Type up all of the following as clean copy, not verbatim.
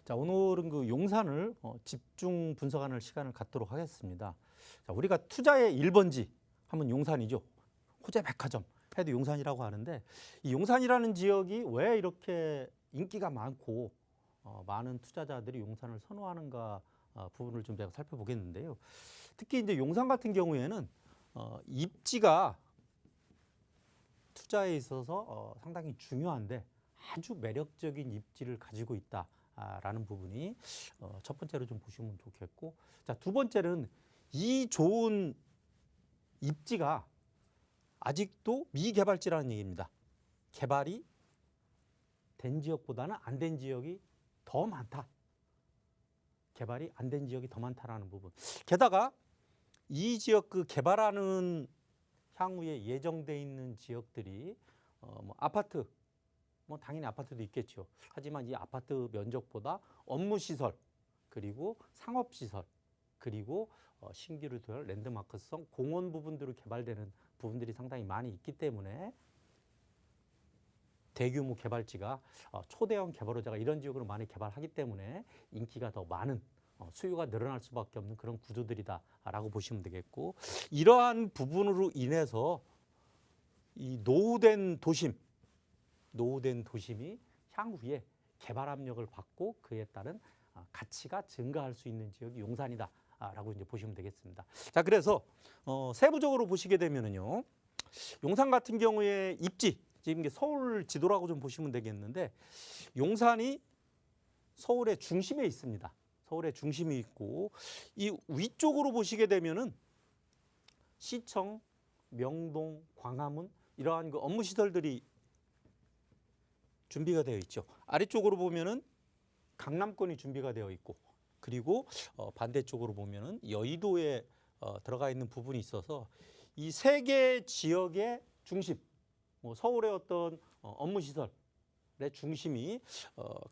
자, 오늘은 그 용산을 집중 분석하는 시간을 갖도록 하겠습니다. 자, 우리가 투자의 1번지 하면 용산이죠. 호재 백화점 해도 용산이라고 하는데, 이 용산이라는 지역이 왜 이렇게 인기가 많고 많은 투자자들이 용산을 선호하는가 부분을 좀 제가 살펴보겠는데요. 특히 이제 용산 같은 경우에는 입지가 투자에 있어서 상당히 중요한데 아주 매력적인 입지를 가지고 있다라는 부분이 첫 번째로 좀 보시면 좋겠고, 자, 두 번째는 이 좋은 입지가 아직도 미개발지라는 얘기입니다. 개발이 된 지역보다는 안 된 지역이 더 많다. 개발이 안 된 지역이 더 많다라는 부분. 게다가 이 지역 그 개발하는 향후에 예정돼 있는 지역들이 뭐 아파트, 뭐 당연히 아파트도 있겠죠. 하지만 이 아파트 면적보다 업무 시설, 그리고 상업 시설, 그리고 신규로 될 랜드마크성 공원 부분들로 개발되는 부분들이 상당히 많이 있기 때문에 대규모 개발지가 초대형 개발업자가 이런 지역으로 많이 개발하기 때문에 인기가 더 많은, 수요가 늘어날 수밖에 없는 그런 구조들이다라고 보시면 되겠고, 이러한 부분으로 인해서 이 노후된 도심이 향후에 개발 압력을 받고 그에 따른 가치가 증가할 수 있는 지역이 용산이다라고 이제 보시면 되겠습니다. 자, 그래서 세부적으로 보시게 되면은요, 용산 같은 경우에 입지, 지금 이게 서울 지도라고 좀 보시면 되겠는데, 용산이 서울의 중심에 있습니다. 서울의 중심이 있고, 이 위쪽으로 보시게 되면은 시청, 명동, 광화문 이러한 그 업무 시설들이 준비가 되어 있죠. 아래쪽으로 보면은 강남권이 준비가 되어 있고, 그리고 반대쪽으로 보면은 여의도에 들어가 있는 부분이 있어서 이 세 개 지역의 중심, 뭐 서울의 어떤 업무 시설의 중심이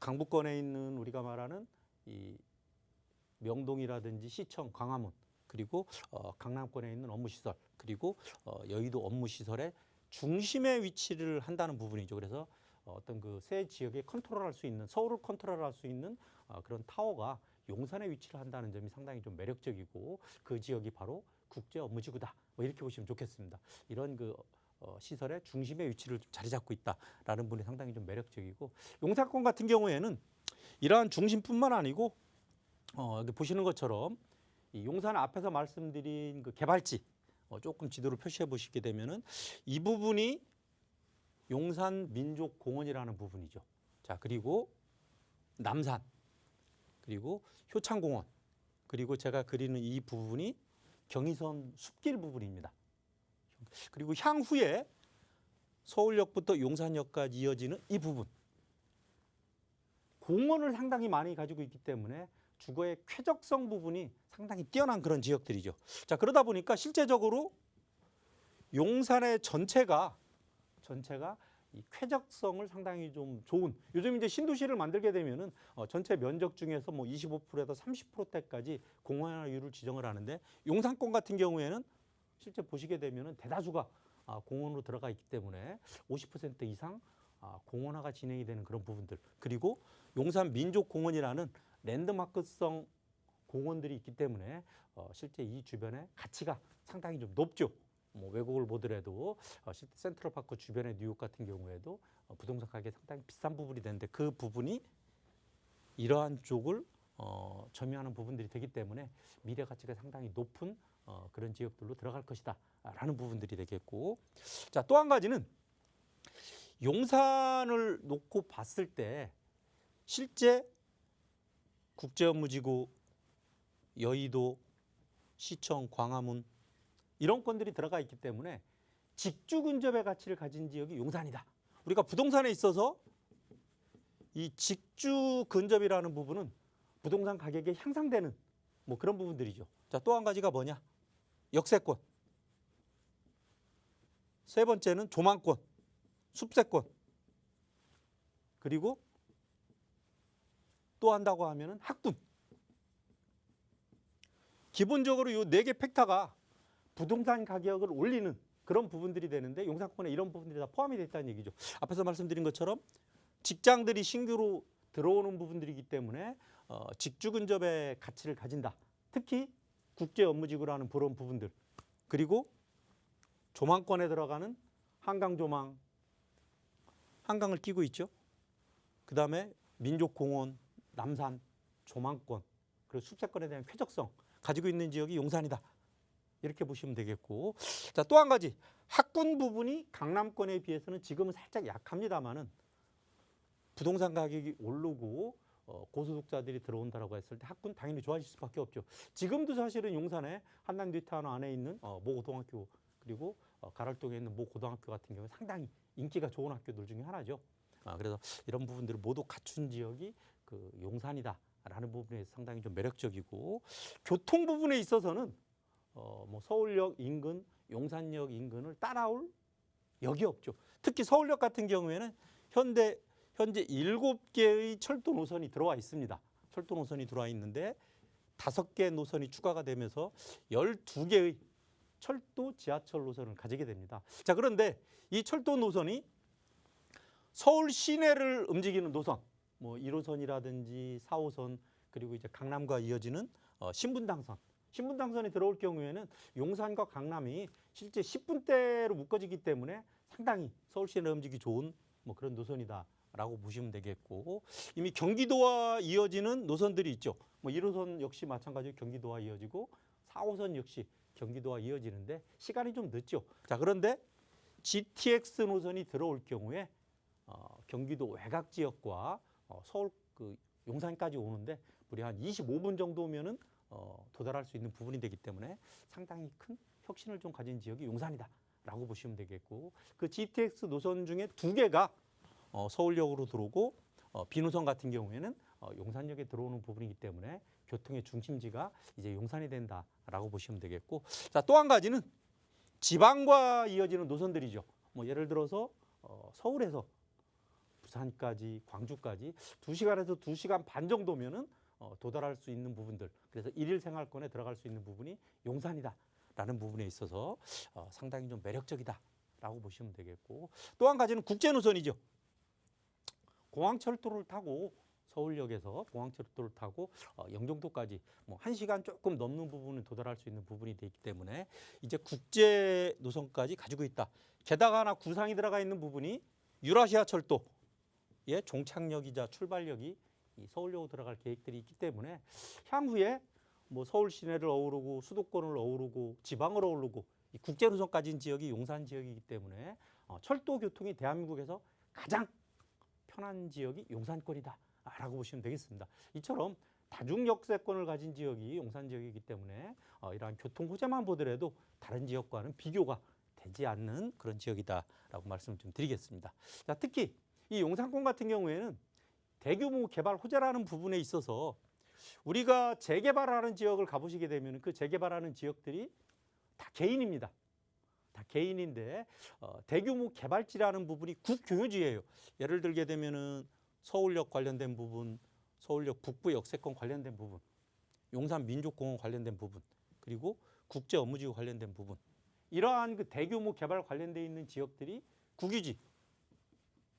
강북권에 있는 우리가 말하는 이 명동이라든지 시청, 광화문, 그리고 강남권에 있는 업무 시설, 그리고 여의도 업무 시설의 중심에 위치를 한다는 부분이죠. 그래서 어떤 그 세 지역에 컨트롤할 수 있는, 서울을 컨트롤할 수 있는 그런 타워가 용산에 위치를 한다는 점이 상당히 좀 매력적이고, 그 지역이 바로 국제 업무지구다, 뭐 이렇게 보시면 좋겠습니다. 이런 그 시설의 중심에 위치를 자리 잡고 있다라는 부분이 상당히 좀 매력적이고, 용산권 같은 경우에는 이러한 중심뿐만 아니고 여기 보시는 것처럼 이 용산 앞에서 말씀드린 그 개발지 조금 지도로 표시해 보시게 되면은 이 부분이 용산 민족공원이라는 부분이죠. 자, 그리고 남산, 그리고 효창공원, 그리고 제가 그리는 이 부분이 경의선 숲길 부분입니다. 그리고 향후에 서울역부터 용산역까지 이어지는 이 부분, 공원을 상당히 많이 가지고 있기 때문에 주거의 쾌적성 부분이 상당히 뛰어난 그런 지역들이죠. 자, 그러다 보니까 실제적으로 용산의 전체가 이 쾌적성을 상당히 좀 좋은, 요즘 이제 신도시를 만들게 되면은 전체 면적 중에서 뭐 25%에서 30%대까지 공원화율을 지정을 하는데, 용산권 같은 경우에는 실제 보시게 되면은 대다수가 공원으로 들어가 있기 때문에 50% 이상 공원화가 진행이 되는 그런 부분들, 그리고 용산 민족공원이라는 랜드마크성 공원들이 있기 때문에 실제 이 주변의 가치가 상당히 좀 높죠. 뭐 외국을 보더라도 실제 센트럴파크 주변의 뉴욕 같은 경우에도 부동산 가격이 상당히 비싼 부분이 되는데, 그 부분이 이러한 쪽을 점유하는 부분들이 되기 때문에 미래 가치가 상당히 높은 그런 지역들로 들어갈 것이다 라는 부분들이 되겠고, 자, 또 한 가지는 용산을 놓고 봤을 때 실제 국제업무지구, 여의도, 시청, 광화문 이런 건들이 들어가 있기 때문에 직주 근접의 가치를 가진 지역이 용산이다. 우리가 부동산에 있어서 이 직주 근접이라는 부분은 부동산 가격이 향상되는 뭐 그런 부분들이죠. 자, 또 한 가지가 뭐냐? 역세권. 세 번째는 조망권, 숲세권. 그리고 또 한다고 하면은 학군. 기본적으로 이 네 개 팩터가 부동산 가격을 올리는 그런 부분들이 되는데, 용산권에 이런 부분들이 다 포함이 되어 있다는 얘기죠. 앞에서 말씀드린 것처럼 직장들이 신규로 들어오는 부분들이기 때문에 직주 근접의 가치를 가진다. 특히 국제 업무지구라는 그런 부분들, 그리고 조망권에 들어가는 한강 조망, 한강을 끼고 있죠. 그 다음에 민족공원, 남산, 조망권, 그리고 숲세권에 대한 쾌적성 가지고 있는 지역이 용산이다. 이렇게 보시면 되겠고, 자, 또 한 가지, 학군 부분이 강남권에 비해서는 지금은 살짝 약합니다만은 부동산 가격이 오르고 고소득자들이 들어온다라고 했을 때 학군 당연히 좋아질 수밖에 없죠. 지금도 사실은 용산에 한남 뉴타운 안에 있는 모 고등학교, 그리고 가랄동에 있는 모 고등학교 같은 경우에 상당히 인기가 좋은 학교들 중에 하나죠. 그래서 이런 부분들을 모두 갖춘 지역이 그 용산이다라는 부분에 상당히 좀 매력적이고, 교통 부분에 있어서는 뭐 서울역 인근, 용산역 인근을 따라올 역이 없죠. 특히 서울역 같은 경우에는 현재 7개의 철도 노선이 들어와 있습니다. 철도 노선이 들어와 있는데 5개 노선이 추가가 되면서 12개의 철도 지하철 노선을 가지게 됩니다. 자, 그런데 이 철도 노선이 서울 시내를 움직이는 노선, 뭐 1호선이라든지 4호선, 그리고 이제 강남과 이어지는 신분당선이 들어올 경우에는 용산과 강남이 실제 10분대로 묶어지기 때문에 상당히 서울 시내를 움직이기 좋은 뭐 그런 노선이다라고 보시면 되겠고, 이미 경기도와 이어지는 노선들이 있죠. 뭐 1호선 역시 마찬가지로 경기도와 이어지고 4호선 역시 경기도와 이어지는데 시간이 좀 늦죠. 자, 그런데 GTX 노선이 들어올 경우에 경기도 외곽 지역과 서울 그 용산까지 오는데 무려 한 25분 정도면은 도달할 수 있는 부분이 되기 때문에 상당히 큰 혁신을 좀 가진 지역이 용산이다라고 보시면 되겠고, 그 GTX 노선 중에 2개가 서울역으로 들어오고 비노선 같은 경우에는 용산역에 들어오는 부분이기 때문에 교통의 중심지가 이제 용산이 된다라고 보시면 되겠고, 자, 또 한 가지는 지방과 이어지는 노선들이죠. 뭐 예를 들어서 서울에서 부산까지, 광주까지 2시간에서 2시간 반 정도면은 도달할 수 있는 부분들, 그래서 일일 생활권에 들어갈 수 있는 부분이 용산이다라는 부분에 있어서 상당히 좀 매력적이다라고 보시면 되겠고, 또 한 가지는 국제 노선이죠. 공항철도를 타고 서울역에서 공항철도를 타고 영종도까지 뭐 1시간 조금 넘는 부분은 도달할 수 있는 부분이 되기 때문에 이제 국제 노선까지 가지고 있다. 게다가 하나 구상이 들어가 있는 부분이 유라시아 철도의 종착역이자 출발역이 이 서울역으로 들어갈 계획들이 있기 때문에 향후에 뭐 서울 시내를 어우르고 수도권을 어우르고 지방을 어우르고 이 국제 노선까지인 지역이 용산 지역이기 때문에 철도 교통이 대한민국에서 가장 편한 지역이 용산권이다라고 보시면 되겠습니다. 이처럼 다중역세권을 가진 지역이 용산 지역이기 때문에 이러한 교통 호재만 보더라도 다른 지역과는 비교가 되지 않는 그런 지역이다라고 말씀을 좀 드리겠습니다. 자, 특히 이 용산권 같은 경우에는 대규모 개발 호재라는 부분에 있어서 우리가 재개발하는 지역을 가보시게 되면 그 재개발하는 지역들이 다 개인입니다. 다 개인인데 대규모 개발지라는 부분이 국교유지예요. 예를 들게 되면은 서울역 관련된 부분, 서울역 북부 역세권 관련된 부분, 용산 민족공원 관련된 부분, 그리고 국제 업무지구 관련된 부분, 이러한 그 대규모 개발 관련돼 있는 지역들이 국유지,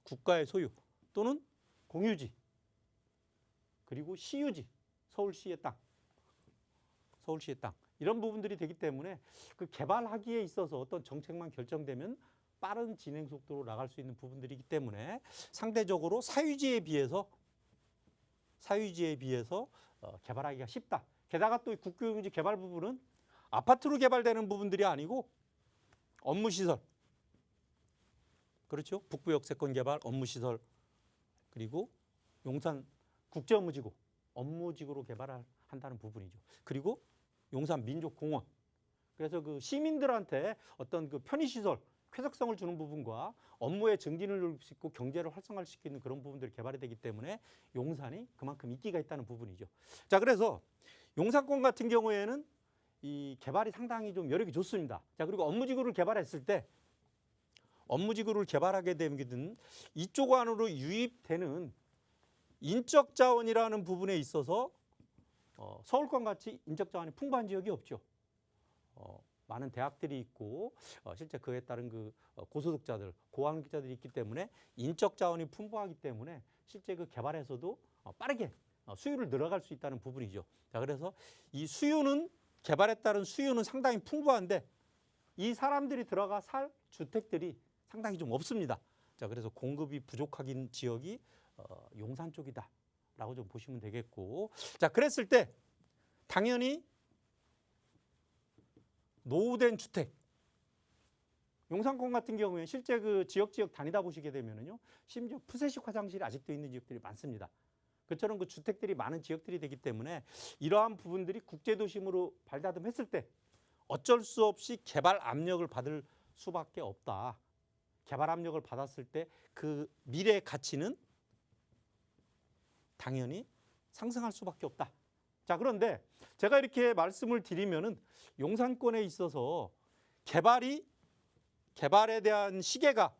국가의 소유 또는 공유지, 그리고 시유지, 서울시의 땅, 이런 부분들이 되기 때문에 그 개발하기에 있어서 어떤 정책만 결정되면 빠른 진행 속도로 나갈 수 있는 부분들이기 때문에 상대적으로 사유지에 비해서 개발하기가 쉽다. 게다가 또 국교용지 개발 부분은 아파트로 개발되는 부분들이 아니고 업무시설, 그렇죠? 북부 역세권 개발, 업무시설, 그리고 용산 국제업무지구, 업무지구로 개발한다는 부분이죠. 그리고 용산 민족공원. 그래서 그 시민들한테 어떤 그 편의시설, 쾌적성을 주는 부분과 업무의 증진을 누릴 수 있고 경제를 활성화할 수 있는 그런 부분들이 개발이 되기 때문에 용산이 그만큼 인기가 있다는 부분이죠. 자, 그래서 용산권 같은 경우에는 이 개발이 상당히 좀 여력이 좋습니다. 자, 그리고 업무지구를 개발했을 때 업무지구를 개발하게 되면 이쪽 안으로 유입되는 인적 자원이라는 부분에 있어서 서울권 같이 인적 자원이 풍부한 지역이 없죠. 많은 대학들이 있고 실제 그에 따른 그 고소득자들, 고학력자들이 있기 때문에 인적 자원이 풍부하기 때문에 실제 그 개발에서도 빠르게 수요를 늘어갈 수 있다는 부분이죠. 자, 그래서 이 수요는 개발에 따른 수요는 상당히 풍부한데 이 사람들이 들어가 살 주택들이 상당히 좀 없습니다. 자, 그래서 공급이 부족한 지역이 용산 쪽이다라고 좀 보시면 되겠고, 자, 그랬을 때 당연히 노후된 주택, 용산권 같은 경우에 실제 그 지역 다니다 보시게 되면은요, 심지어 푸세식 화장실이 아직도 있는 지역들이 많습니다. 그처럼 그 주택들이 많은 지역들이 되기 때문에 이러한 부분들이 국제도심으로 발돋움했을 때 어쩔 수 없이 개발 압력을 받을 수밖에 없다. 개발 압력을 받았을 때 그 미래 가치는 당연히 상승할 수밖에 없다. 자, 그런데 제가 이렇게 말씀을 드리면은 용산권에 있어서 개발에 대한 시계가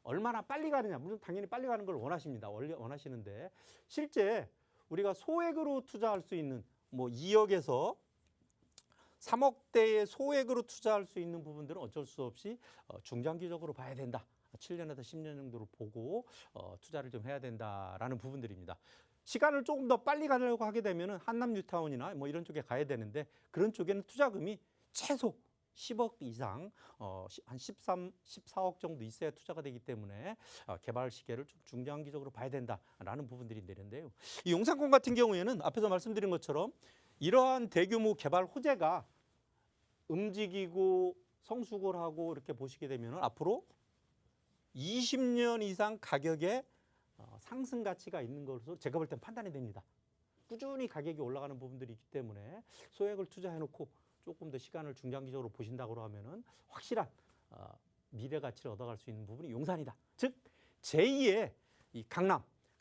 얼마나 빨리 가느냐. 물론 당연히 빨리 가는 걸 원하십니다. 원하시는데 실제 우리가 소액으로 투자할 수 있는 뭐 2억에서 3억대의 소액으로 투자할 수 있는 부분들은 어쩔 수 없이 중장기적으로 봐야 된다. 7년에서 10년 정도를 보고 투자를 좀 해야 된다라는 부분들입니다. 시간을 조금 더 빨리 가려고 하게 되면은 한남 뉴타운이나 뭐 이런 쪽에 가야 되는데 그런 쪽에는 투자금이 최소 10억 이상, 한 13, 14억 정도 있어야 투자가 되기 때문에 개발 시기를 좀 중장기적으로 봐야 된다라는 부분들이 있는데요. 이 용산권 같은 경우에는 앞에서 말씀드린 것처럼 이러한 대규모 개발 호재가 움직이고 성숙을 하고 이렇게 보시게 되면 앞으로 20년 이상 가격에 상승 가치가 있는 것으로 제가 볼 땐 판단이 됩니다. 꾸준히 가격이 올라가는 부분들이 있기 때문에 소액을 투자해놓고 조금 더 시간을 중장기적으로 보신다고 하면은 확실한 미래 가치를 얻어갈 수 있는 부분이 용산이다. 즉 제2의 이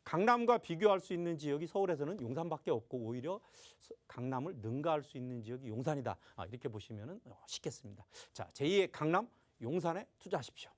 강남과 비교할 수 있는 지역이 서울에서는 용산밖에 없고 오히려 강남을 능가할 수 있는 지역이 용산이다. 이렇게 보시면은 쉽겠습니다. 자, 제2의 강남 용산에 투자하십시오.